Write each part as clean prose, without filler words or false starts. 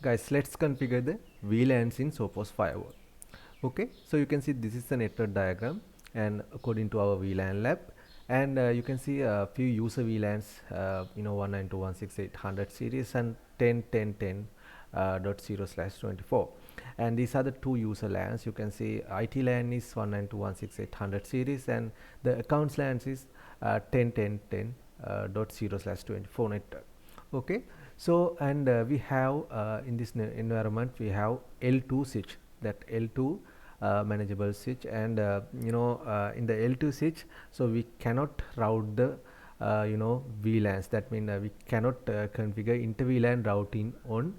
Guys, let's configure the VLANs in Sophos Firewall. Okay, so you can see this is the network diagram, and according to our VLAN lab, and you can see a few user VLANs, 192.168.100 series and 10.10.10.0/24, and these are the two user LANs. You can see IT LAN is 192.168.100 series, and the accounts LANs is 10.10.10.0/24 network. Okay, so and we have in this environment we have L2 switch, that L2 manageable switch, and in the L2 switch, so we cannot route the VLANs. That means we cannot configure inter VLAN routing on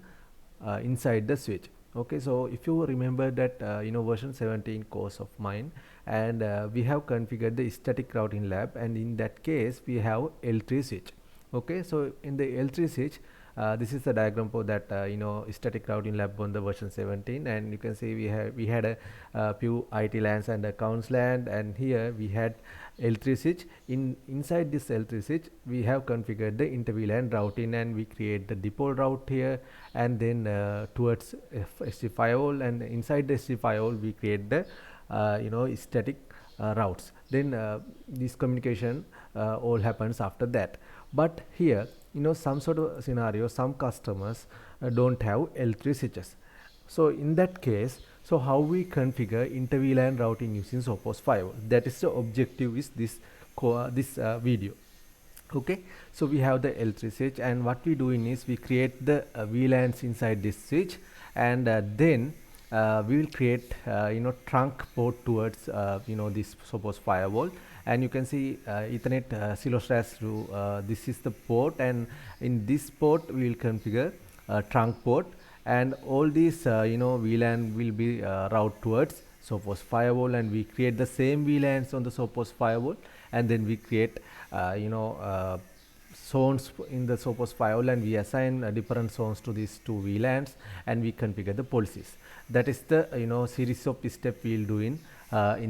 inside the switch. Okay, so if you remember that version 17 course of mine, and we have configured the static routing lab, and in that case we have L3 switch. Okay, so in the L3 switch, this is the diagram for that static routing lab on the version 17, and you can see we had a few IT LANs and accounts LAN, and here we had L3 switch. Inside this L3 switch we have configured the inter VLAN routing, and we create the default route here, and then towards SG firewall, and inside the SG firewall we create the static routes. Then this communication all happens after that. But here, some sort of scenario, some customers don't have L3 switches. So in that case, so how we configure inter VLAN routing using Sophos Firewall? That is the objective is this video. Okay, so we have the L3 switch, and what we doing is we create the VLANs inside this switch, and then we will create trunk port towards this Sophos Firewall, and you can see Ethernet 0/2. This is the port, and in this port we will configure trunk port, and all these VLAN will be route towards Sophos Firewall, and we create the same VLANs on the Sophos Firewall, and then we create zones in the Sophos Firewall, and we assign different zones to these two VLANs, and we configure the policies. That is the series of steps we will do in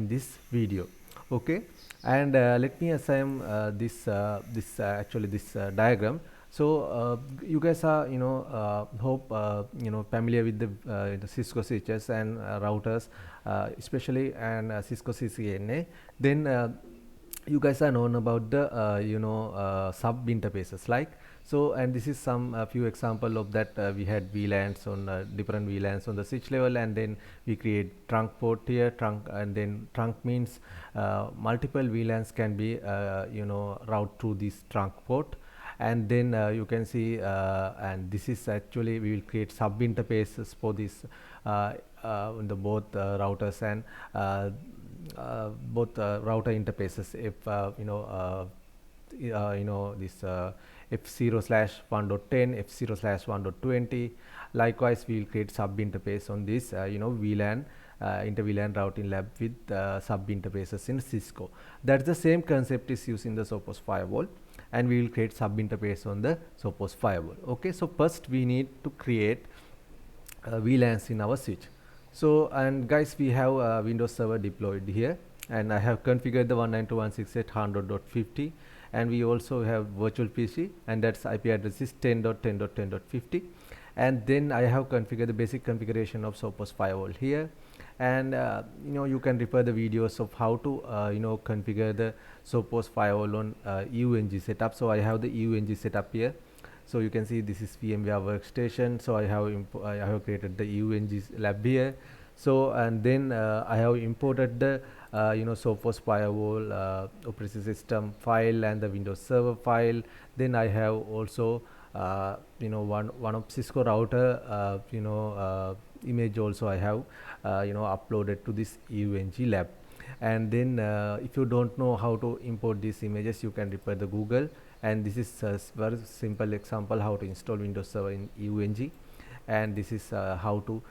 this video. Okay, and let me assign this diagram. So you guys are hope familiar with the Cisco switches and routers, especially, and Cisco CCNA. Then you guys are known about the sub interfaces, like so, and this is some few example of that. We had VLANs on different VLANs on the switch level, and then we create trunk port here, trunk, and then trunk means multiple VLANs can be route through this trunk port, and then you can see and this is actually we will create sub interfaces for this in the both routers and both router interfaces. If this F0/1.10, F0/1.20. Likewise, we will create sub interface on this VLAN inter VLAN routing lab with sub interfaces in Cisco. That's the same concept is used in the Sophos Firewall, and we will create sub interface on the Sophos Firewall. Okay, so first we need to create VLANs in our switch. So, and guys, we have Windows Server deployed here, and I have configured the 192.168.100.50, and we also have virtual PC, and that's IP address is 10.10.10.50, and then I have configured the basic configuration of Sophos Firewall here, and you can refer the videos of how to configure the Sophos Firewall on EUNG setup. So I have the EUNG setup here. So you can see this is VMware workstation. So I have created the EUNG lab here. So, and then I have imported the Sophos Firewall operating system file and the Windows Server file. Then I have also one of Cisco router image also I have uploaded to this EUNG lab. And then if you don't know how to import these images, you can refer the Google, and this is a very simple example how to install Windows Server in EUNG, and this is how to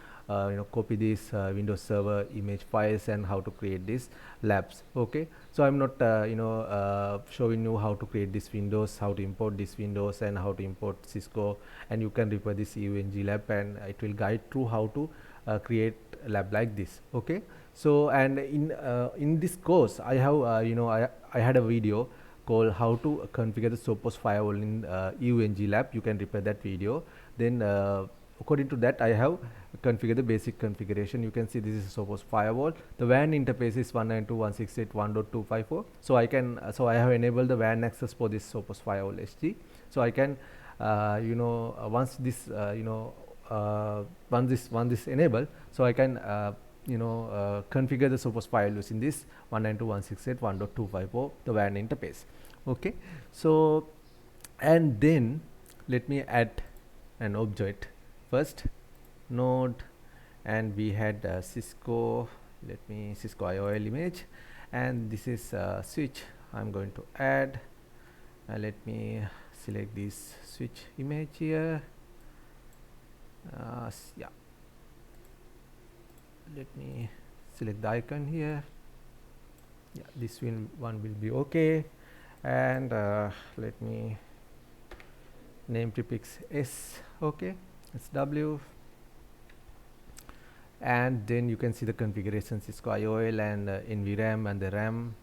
copy these Windows Server image files and how to create these labs. Okay, so I'm not showing you how to create this Windows, how to import this Windows, and how to import Cisco, and you can refer this EUNG lab, and it will guide through how to create a lab like this. Okay, so, and in this course I have I had a video called how to configure the Sophos Firewall in EUNG lab. You can refer that video. Then according to that I have configured the basic configuration. You can see this is Sophos firewall. The WAN interface is 192.168.1.254. So I can so I have enabled the WAN access for this Sophos firewall SG. So I can once this once this enabled, so I can configure the Sophos firewall using this 192.168.1.254 the WAN interface. Okay, so and then let me add an object first, node, and we had Cisco IOL image, and this is switch. I'm going to add, let me select this switch image here. Yeah, let me select the icon here. Yeah, this one will be okay, and let me name prefix S, okay, SW, and then you can see the configuration Cisco IOL and NVRAM and the RAM,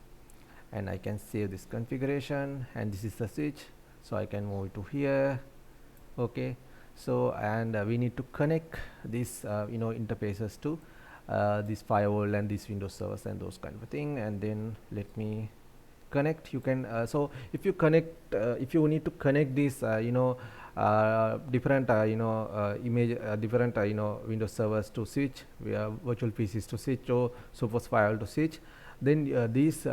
and I can save this configuration, and this is the switch, so I can move it to here. Okay, so and we need to connect these interfaces to this firewall and these Windows servers and those kind of thing, and then let me connect. You can so if you connect if you need to connect these different image different Windows servers to switch, virtual PCs to switch, or Sophos firewall to switch, then these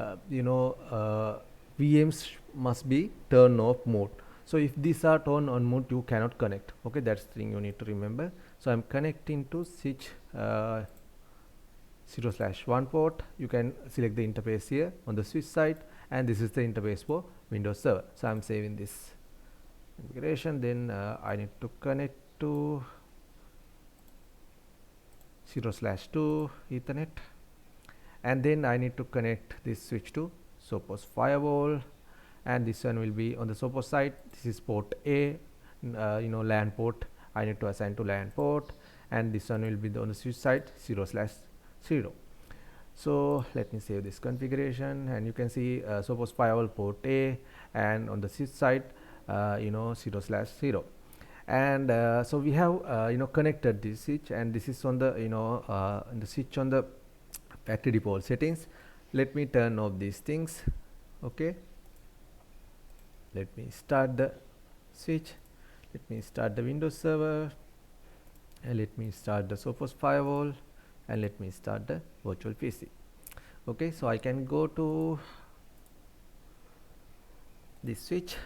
VMs must be turn off mode. So if these are turned on mode, you cannot connect. Okay, that's the thing you need to remember. So I'm connecting to switch 0/1 port. You can select the interface here on the switch side, and this is the interface for Windows Server. So I'm saving this configuration. Then I need to connect to 0/2 Ethernet, and then I need to connect this switch to Sophos firewall, and this one will be on the Sophos side. This is port A, LAN port. I need to assign to LAN port, and this one will be on the switch side 0/0. So let me save this configuration, and you can see Sophos firewall port A, and on the switch side 0/0. And so we have connected this switch, and this is on the the switch on the factory default settings. Let me turn off these things. Okay, let me start the switch, let me start the Windows server, and let me start the Sophos firewall, and let me start the virtual PC. Okay, so I can go to this switch.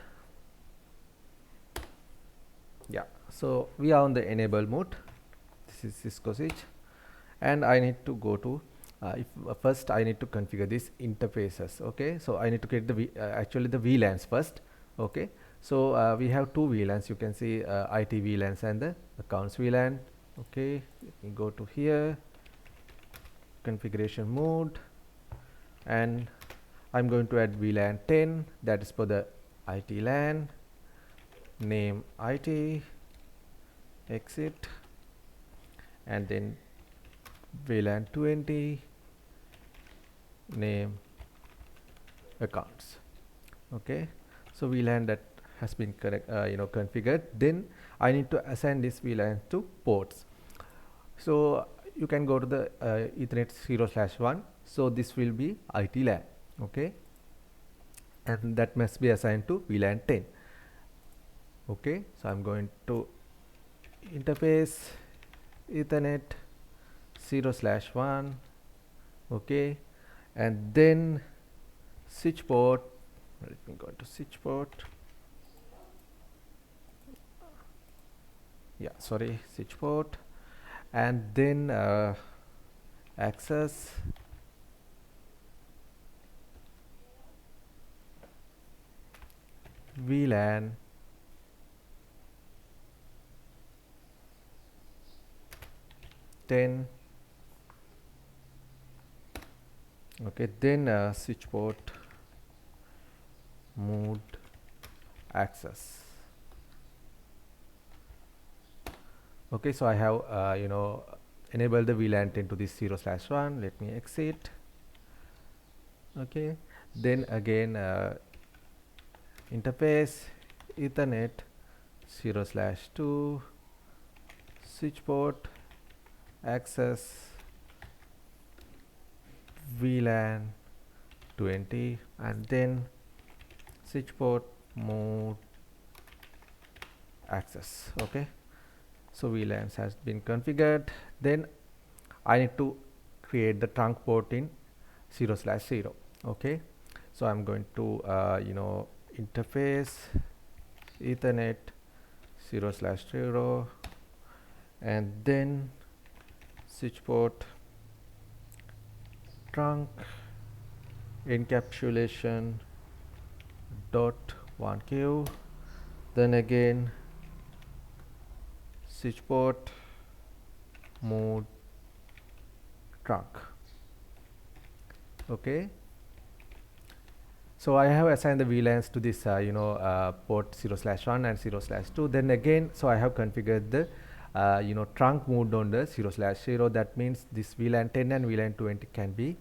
Yeah, so we are on the enable mode. This is Cisco switch, and I need to go to first I need to configure these interfaces. Okay, so I need to create the actually the VLANs first. Okay, so we have two VLANs. You can see IT VLANs and the accounts VLAN. Okay, let me go to here, configuration mode, and I'm going to add VLAN 10, that is for the IT LAN, name IT, exit, and then VLAN 20, name accounts. Okay, so VLAN that has been configured. Then I need to assign this VLAN to ports. So you can go to the Ethernet 0/1. So this will be IT LAN. Okay, and that must be assigned to VLAN 10. Okay, so I'm going to interface Ethernet 0/1. Okay, and then switch port. Let me go to switch port. Yeah, sorry, switch port, and then access VLAN 10. Okay, then switch port mode access. Okay, so I have enabled the VLAN 10 to this 0/1. Let me exit. Okay, then again interface Ethernet 0/2 switch port access VLAN 20 and then switch port mode access. Okay, so VLANs has been configured. Then I need to create the trunk port in 0/0. Okay, so I'm going to interface Ethernet 0/0 and then switch port trunk encapsulation dot 1q, then again switch port mode trunk. Okay, so I have assigned the VLANs to this port 0/1 and 0/2. Then again, so I have configured the trunk mode on the 0/0. That means this VLAN 10 and VLAN 20 can be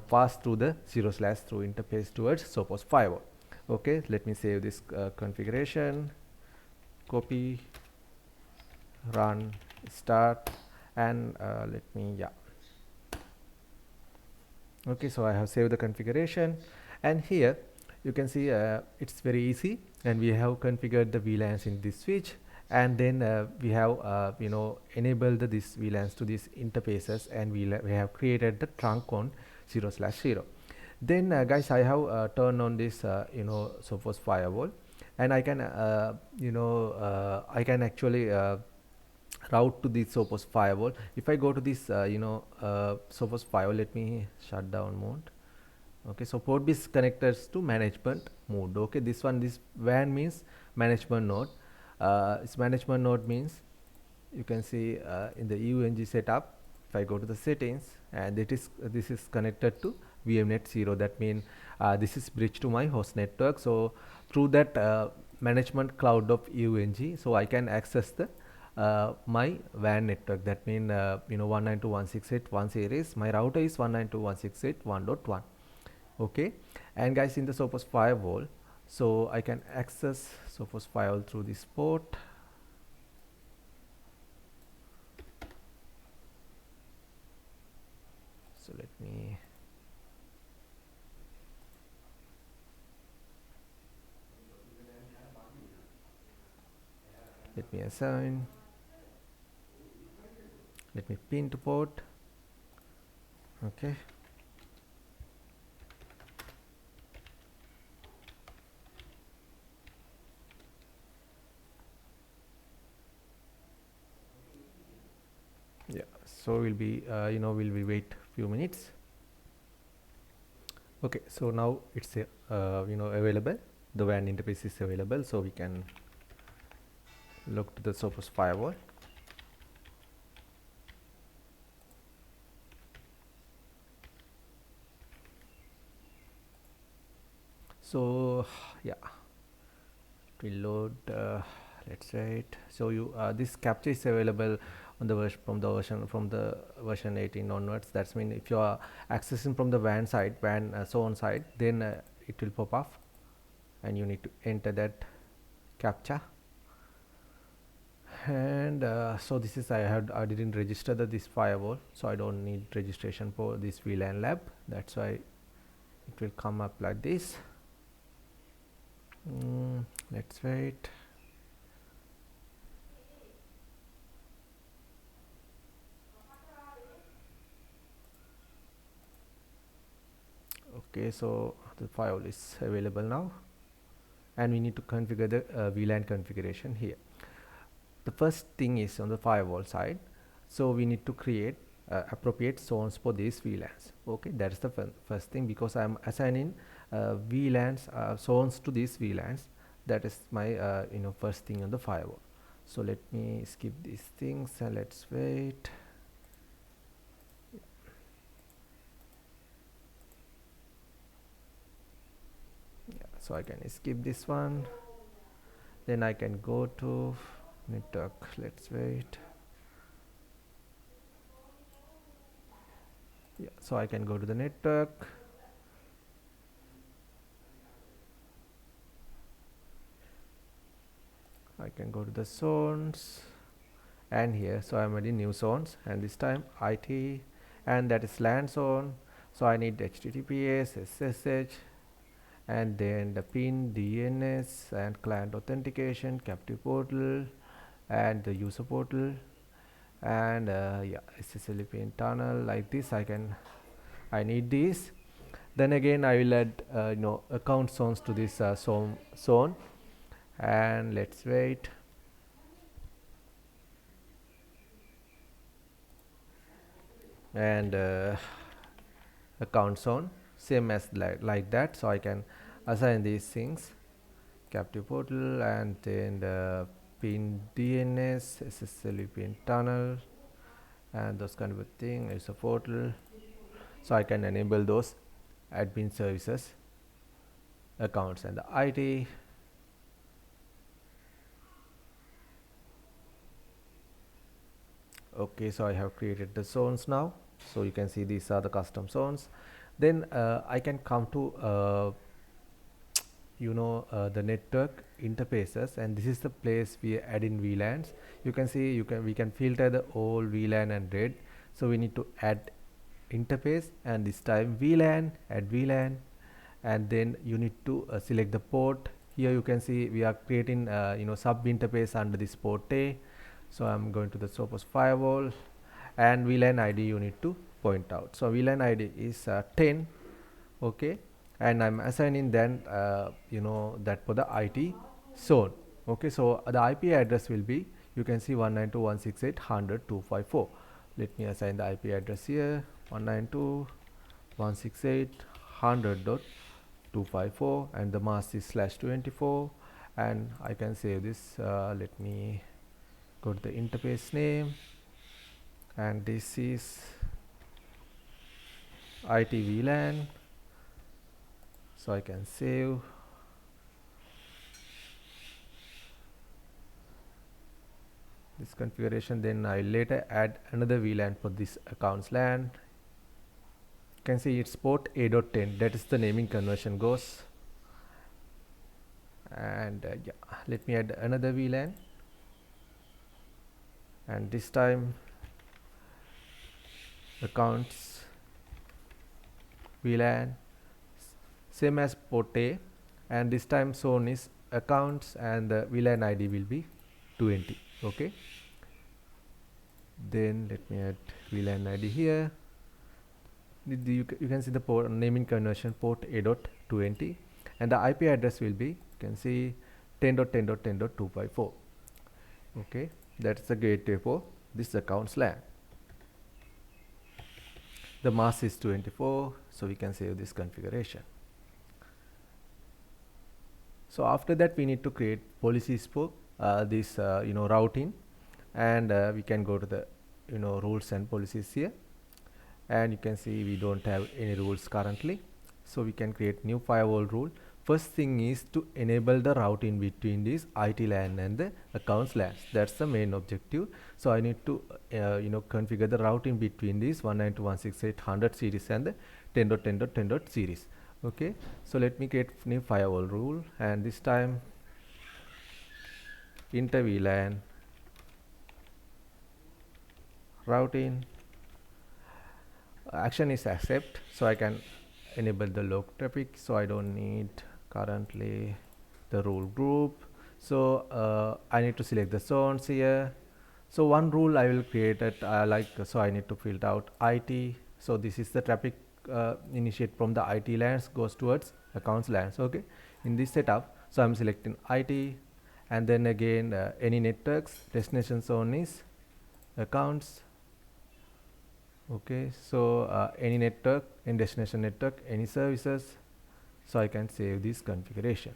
passed through the 0/through interface towards Sophos firewall. Okay, let me save this configuration, copy, run, start, and let me okay, so I have saved the configuration, and here you can see it's very easy, and we have configured the VLANs in this switch, and then we have enabled this VLANs to these interfaces, and we have created the trunk on 0/0. Then guys, I have turned on this Sophos firewall, and I can I can actually route to the Sophos firewall. If I go to this Sophos firewall, let me shut down mode. Okay, so port is connected to management mode. Okay, this WAN means management node. Its management node means you can see in the UNG setup. If I go to the settings, and this is connected to VMnet 0. That means this is bridge to my host network. So through that management cloud of UNG, so I can access the my WAN network. That means 192.168.1 series. My router is 192.168.1.1. Okay, and guys, in the Sophos firewall, so I can access Sophos firewall through this port. So let me assign, let me pin to port. Okay, yeah, so we'll be wait few minutes. Okay, so now it's available, the WAN interface is available, so we can look to the Sophos firewall. So yeah, it will load. Let's wait. So this capture is available on the version 18 onwards. That's mean if you are accessing from the WAN side, WAN side, then it will pop up, and you need to enter that captcha. And so this is I didn't register this firewall, so I don't need registration for this VLAN lab. That's why it will come up like this. Let's wait. Okay, so the firewall is available now, and we need to configure the VLAN configuration here. The first thing is on the firewall side, so we need to create appropriate zones for these VLANs. Okay, that's the first thing, because I'm assigning VLANs zones to these VLANs. That is my first thing on the firewall. So let me skip these things and let's wait. So I can skip this one, then I can go to network. Let's wait. Yeah, so I can go to the network. I can go to the zones, and here, so I'm adding new zones, and this time IT, and that is LAN zone. So I need HTTPS, SSH, and then the pin, DNS, and client authentication, captive portal, and the user portal, and yeah, SSL VPN tunnel. Like this I need this. Then again I will add account zones to this zone, and let's wait. And account zone same as like that, so I can assign these things, captive portal, and then the pin, DNS, SSL VPN tunnel, and those kind of a thing is a portal, so I can enable those admin services accounts and the IT. Okay, so I have created the zones now, so you can see these are the custom zones. Then I can come to the network interfaces, and this is the place we add in VLANs. You can see we can filter the old VLAN and red, so we need to add interface, and this time VLAN, add VLAN, and then you need to select the port. Here you can see we are creating sub interface under this port A. So I'm going to the Sophos firewall, and VLAN ID you need to point out. So VLAN ID is 10. Okay, and I'm assigning then that for the IT zone. Okay, so the IP address will be, you can see 192.168.100.254. Let me assign the IP address here, 192.168.100.254, and the mask is /24, and I can save this. Let me go to the interface name, and this is IT VLAN, so I can save. This configuration, then I later add another VLAN for this accounts LAN. You can see it's port A.10, that is the naming conversion goes. And yeah, let me add another VLAN, and this time accounts VLAN same as port A, and this time zone is accounts, and the VLAN ID will be 20. Okay, then let me add VLAN ID here. You can see the port naming conversion, port A.20, and the IP address will be, you can see 10.10.10.254. okay, that's the gateway for this accounts LAN. The mask is 24, so we can save this configuration. So after that we need to create policies for this routing, and we can go to the rules and policies here, and you can see we don't have any rules currently, so we can create new firewall rule. First thing is to enable the routing between this IT LAN and the accounts LAN. That's the main objective. So I need to configure the routing between these 192.168.100 series and the 10.10.10. series. Okay, so let me create new firewall rule, and this time inter VLAN routing action is accept, so I can enable the log traffic, so I don't need currently the rule group. So I need to select the zones here. So one rule I will create it so I need to filter out IT. So this is the traffic initiate from the IT LANs goes towards accounts LANs. Okay, in this setup, so I'm selecting IT, and then again any networks, destination zone is accounts. Okay, so any network, in destination network, any services, so I can save this configuration.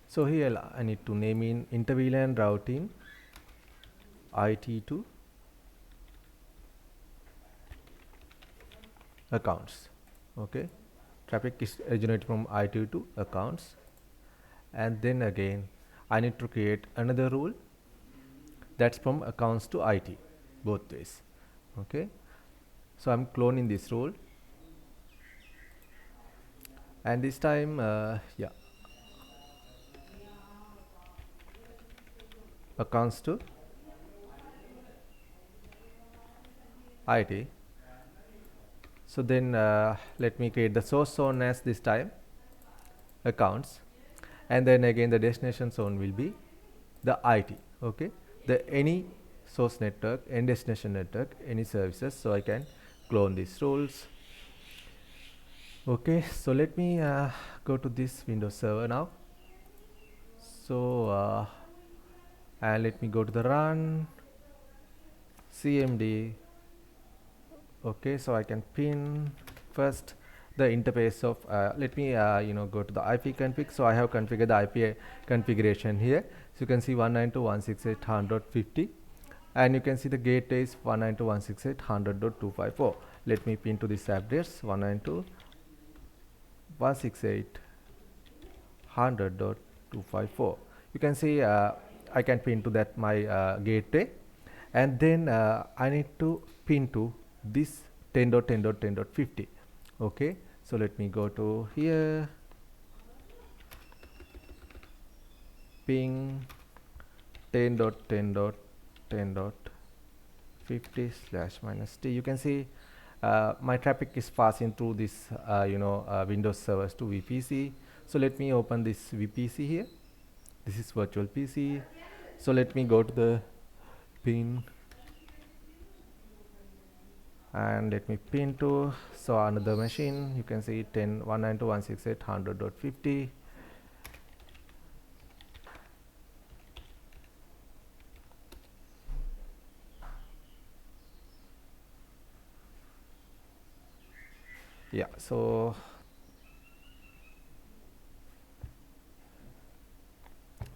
So here I need to name in inter VLAN routing IT to accounts. Okay, traffic is originated from IT to accounts, and then again I need to create another rule that's from accounts to IT, both ways. Okay, so I'm cloning this rule, and this time yeah, accounts to IT. So then let me create the source zone as this time accounts, and then again the destination zone will be the IT. Okay, the any source network and destination network, any services. So I can clone these rules. Okay, so let me go to this Windows server now. So and let me go to the run cmd. Okay, so I can pin first the interface of let me go to the IP config. So I have configured the IP configuration here. So you can see 192.168.100.50, and you can see the gateway is 192.168.100.254. Let me pin to this address 192.168.100.254. You can see I can pin to that my gateway, and then I need to pin to this 10.10.10.50. Okay, so let me go to here, ping 10.10.10.50/-t. You can see my traffic is passing through this Windows servers to VPC. So let me open this VPC here. This is virtual PC. So let me go to the pin, and let me pin to another machine. You can see 192.168.100.50. Yeah, so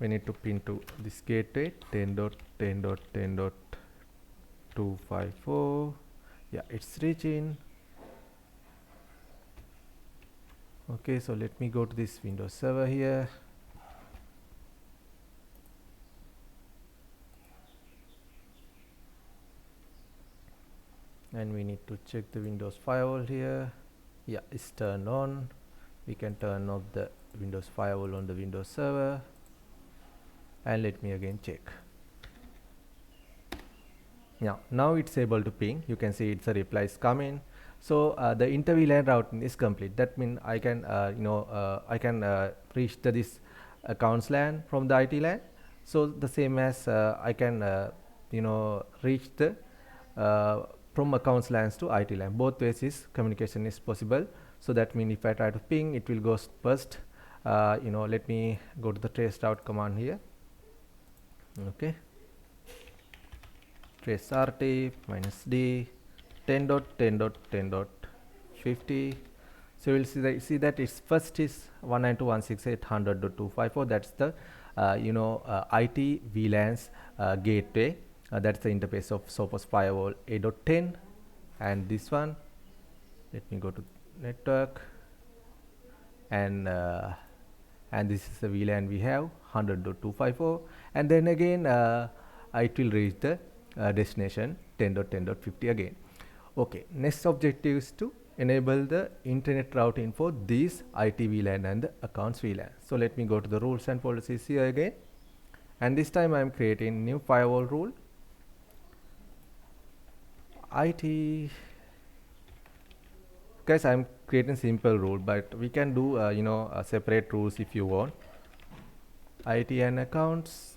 we need to pin to this gateway 10.10.10.254. yeah, it's reaching. Okay, so let me go to this Windows server here. And we need to check the Windows firewall here. Yeah, it's turned on. We can turn off the Windows firewall on the Windows server, and let me again check. Now it's able to ping. You can see it's a reply is coming. So the inter-VLAN routing is complete. That means I can reach this accounts LAN from the IT LAN. So the same as I can reach the from accounts LANs to IT LAN. Both ways is communication is possible. So that means if I try to ping, it will go first. Let me go to the trace route command here. Okay, trace rt -d 10.10.10.50. So we'll see that its first is 192.168.100.254. that's the IT VLAN's gateway. That's the interface of Sophos Firewall 8.10. and this one, let me go to network, and this is the VLAN we have 100.254, and then again it will reach the destination 10.10.50 again. Okay, next objective is to enable the internet routing for these IT VLAN and the accounts VLAN. So let me go to the rules and policies here again, and this time I am creating new firewall rule IT. Guys, I am creating simple rule, but we can do separate rules if you want. IT and accounts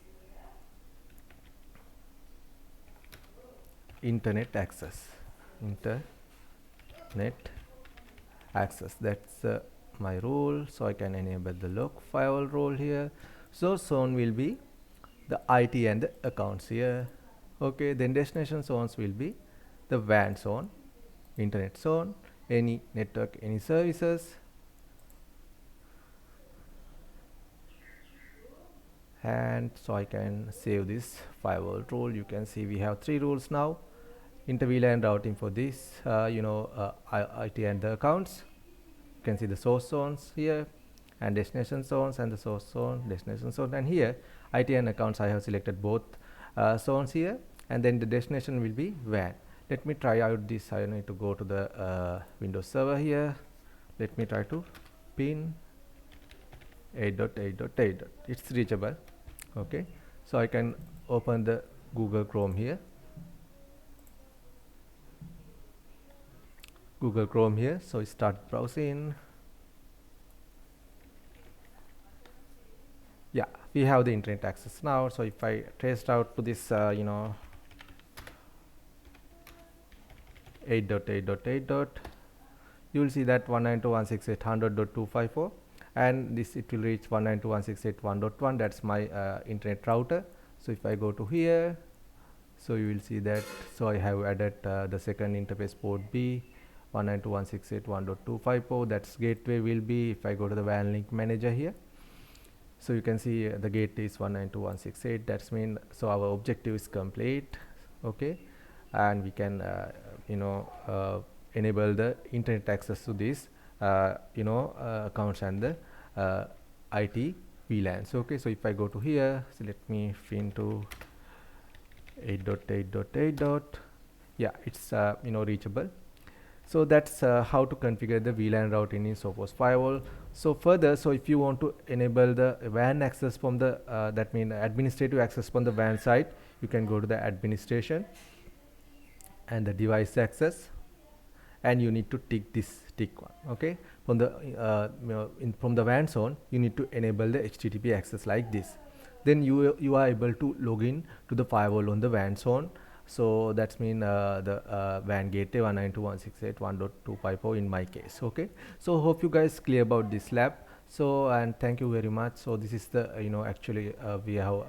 internet access, that's my rule. So I can enable the local firewall rule here. So zone will be the IT and the accounts here. Okay, then destination zones will be the WAN zone, internet zone, any network, any services. And so I can save this firewall rule. You can see we have 3 rules now. Inter-VLAN routing for this IT and the accounts. You can see the source zones here, and destination zones, and the source zone, destination zone, and here IT and accounts I have selected both zones here, and then the destination will be WAN. Let me try out this. I need to go to the Windows server here. Let me try to pin 8.8.8. It's reachable. Okay, so I can open the Google Chrome here. So start browsing. Yeah, we have the internet access now. So if I traced out to this 8.8.8. You will see that 192.168.100.254, and this it will reach 192.168.1.1. That's my internet router. So if I go to here, so you will see that, so I have added the second interface port B 192.168.1.254. that's gateway will be. If I go to the WAN link manager here, so you can see the gate is 192.168. that's mean, so our objective is complete. Okay, and we can enable the internet access to these accounts and the IT VLANs. Okay, so if I go to here, so let me fin to 8.8.8. Yeah, it's reachable. So that's how to configure the VLAN routing in Sophos Firewall. So further, so if you want to enable the WAN access from the that means administrative access from the WAN side, you can go to the administration and the device access, and you need to tick this tick one. Okay, from the from the WAN zone, you need to enable the HTTP access like this. Then you are able to log in to the firewall on the WAN zone. So that's mean the WAN gateway 192.168.1.254 in my case. Okay, so hope you guys clear about this lab. So, and thank you very much. So this is the actually we have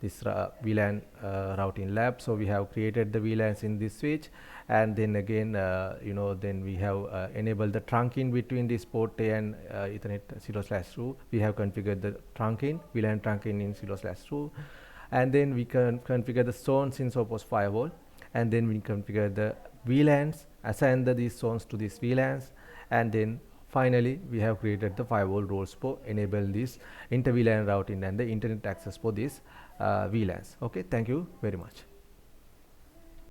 this VLAN routing lab. So we have created the VLANs in this switch, and then again then we have enabled the trunking between this port A and Ethernet 0/2. We have configured the trunking, VLAN trunking in 0/2, and then we can configure the zones in Sophos Firewall, and then we configure the VLANs, assign these zones to these VLANs, and then finally we have created the firewall rules for enable this inter VLAN routing and the internet access for these VLANs. Okay, thank you very much.